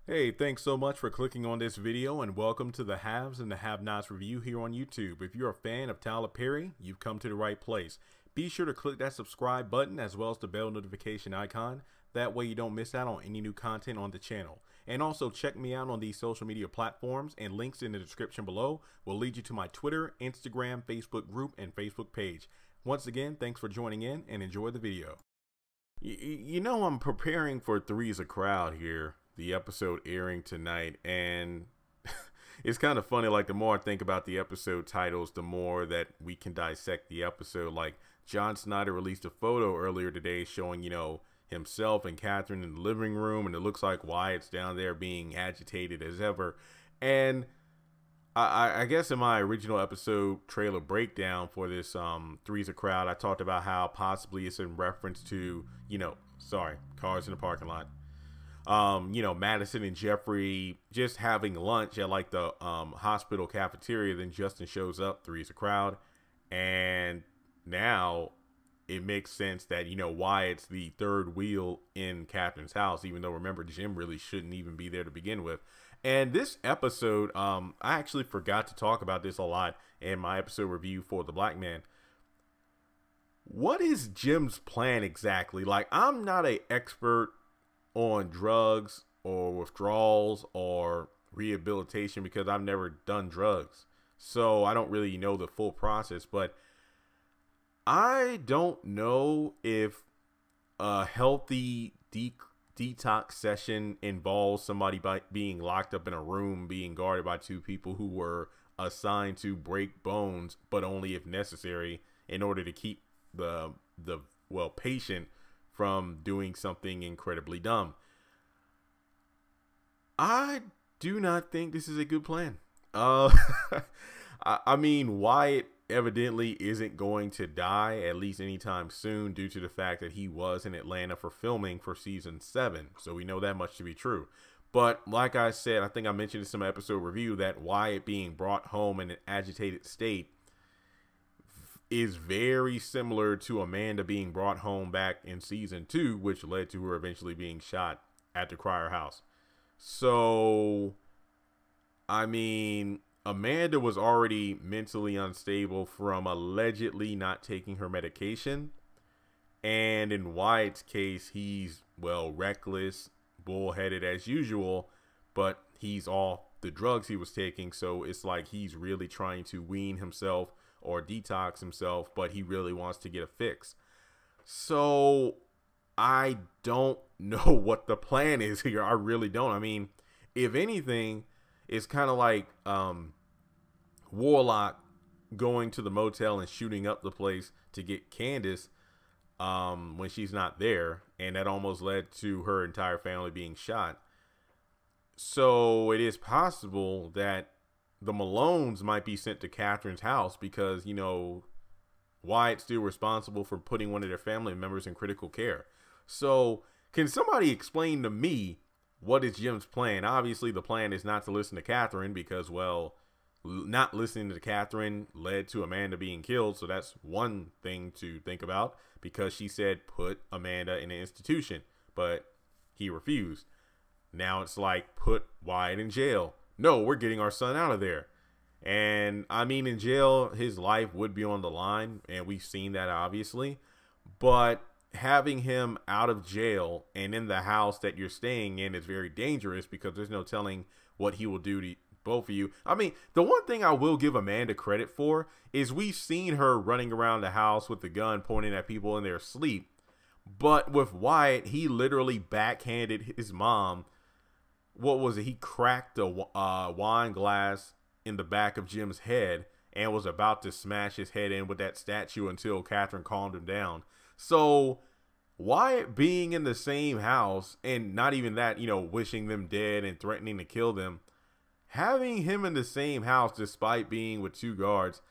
Hey, thanks so much for clicking on this video and welcome to the Haves and the Have-Nots review here on YouTube. If you're a fan of Tyler Perry, you've come to the right place. Be sure to click that subscribe button as well as the bell notification icon. That way you don't miss out on any new content on the channel. And also check me out on these social media platforms, and links in the description below will lead you to my Twitter, Instagram, Facebook group, and Facebook page. Once again, thanks for joining in and enjoy the video. You know, I'm preparing for Three's a Crowd here, the episode airing tonight, and it's kind of funny. Like, the more I think about the episode titles, the more that we can dissect the episode. Like, John Snyder released a photo earlier today showing, himself and Catherine in the living room, and it looks like Wyatt's down there being agitated as ever. And I guess in my original episode trailer breakdown for this Three's a Crowd, I talked about how possibly it's in reference to, cars in the parking lot. Madison and Jeffrey just having lunch at like the hospital cafeteria. Then Justin shows up, Three's a Crowd, and now it makes sense that Wyatt's the third wheel in Catherine's house, even though, remember, Jim really shouldn't even be there to begin with. And this episode, I actually forgot to talk about this a lot in my episode review for The Black Man. What is Jim's plan exactly? Like, I'm not an expert on drugs or withdrawals or rehabilitation because I've never done drugs, so I don't really know the full process. But I don't know if a healthy detox session involves somebody being locked up in a room being guarded by two people who were assigned to break bones, but only if necessary, in order to keep the patient from doing something incredibly dumb. I do not think this is a good plan. I mean, Wyatt evidently isn't going to die, at least anytime soon, due to the fact that he was in Atlanta for filming for season 7. So we know that much to be true. But like I said, I think I mentioned in some episode review that Wyatt being brought home in an agitated state is very similar to Amanda being brought home back in season 2, which led to her eventually being shot at the Cryer house. So, I mean, Amanda was already mentally unstable from allegedly not taking her medication. And in Wyatt's case, he's, reckless, bullheaded as usual, but he's off the drugs he was taking. So it's like he's really trying to wean himself or detox himself, but he really wants to get a fix. So I don't know what the plan is here. I really don't. I mean, if anything, it's kind of like Warlock going to the motel and shooting up the place to get Candace when she's not there, and that almost led to her entire family being shot. So it is possible that the Malones might be sent to Catherine's house because, Wyatt's still responsible for putting one of their family members in critical care. So can somebody explain to me what is Jim's plan? Obviously, the plan is not to listen to Catherine because, not listening to Catherine led to Amanda being killed. So that's one thing to think about, because she said put Amanda in an institution, but he refused. Now it's like put Wyatt in jail. No, we're getting our son out of there. And I mean, in jail, his life would be on the line, and we've seen that obviously. But having him out of jail and in the house that you're staying in is very dangerous, because there's no telling what he will do to both of you. I mean, the one thing I will give Amanda credit for is we've seen her running around the house with the gun pointing at people in their sleep. But with Wyatt, he literally backhanded his mom. What was it? He cracked a wine glass in the back of Jim's head and was about to smash his head in with that statue until Catherine calmed him down. So Wyatt being in the same house, and not even that, wishing them dead and threatening to kill them, having him in the same house despite being with two guards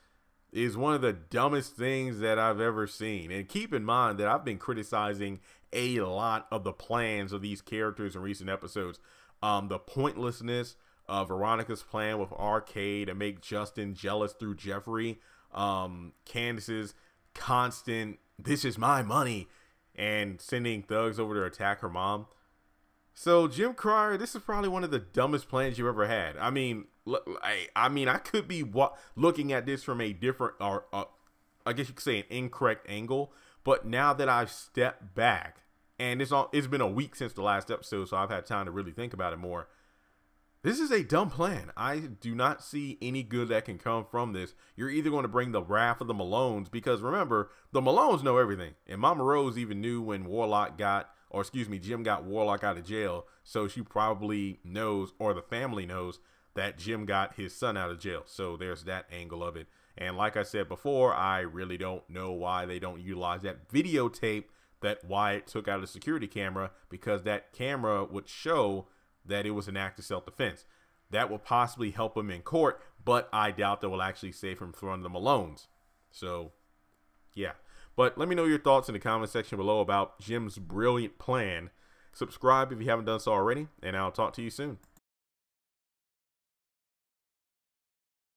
is one of the dumbest things that I've ever seen. And keep in mind that I've been criticizing a lot of the plans of these characters in recent episodes. The pointlessness of Veronica's plan with Arcade to make Justin jealous through Jeffrey. Candace's constant, this is my money, and sending thugs over to attack her mom. So Jim Cryer, this is probably one of the dumbest plans you ever had. I mean, I could be looking at this from a different, or I guess you could say an incorrect angle. But now that I've stepped back, and it's been a week since the last episode, so I've had time to really think about it more. This is a dumb plan. I do not see any good that can come from this. You're either going to bring the wrath of the Malones, because remember, the Malones know everything. And Mama Rose even knew when Jim got Warlock out of jail. So she probably knows, or the family knows, that Jim got his son out of jail. So there's that angle of it. And like I said before, I really don't know why they don't utilize that videotape that Wyatt took out of the security camera, because that camera would show that it was an act of self-defense. That will possibly help him in court, but I doubt that will actually save him from the Malones. So, yeah. But let me know your thoughts in the comment section below about Jim's brilliant plan. Subscribe if you haven't done so already, and I'll talk to you soon.